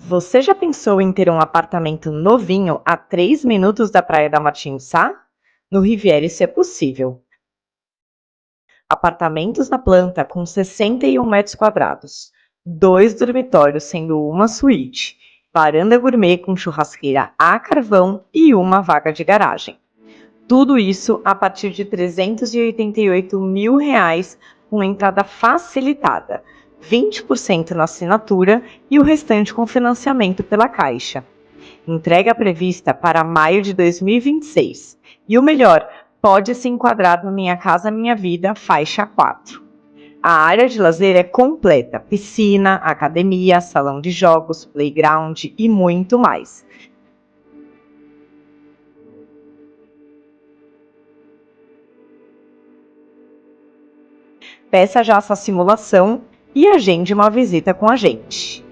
Você já pensou em ter um apartamento novinho a 3 minutos da praia da Martins Sá? No Riviera isso é possível. Apartamentos na planta com 61 metros quadrados, 2 dormitórios sendo uma suíte, varanda gourmet com churrasqueira a carvão e uma vaga de garagem. Tudo isso a partir de R$ 388 mil, com entrada facilitada, 20% na assinatura e o restante com financiamento pela Caixa. Entrega prevista para maio de 2026. E o melhor, pode se enquadrar no Minha Casa Minha Vida, faixa 4. A área de lazer é completa: piscina, academia, salão de jogos, playground e muito mais. Peça já sua simulação e agende uma visita com a gente.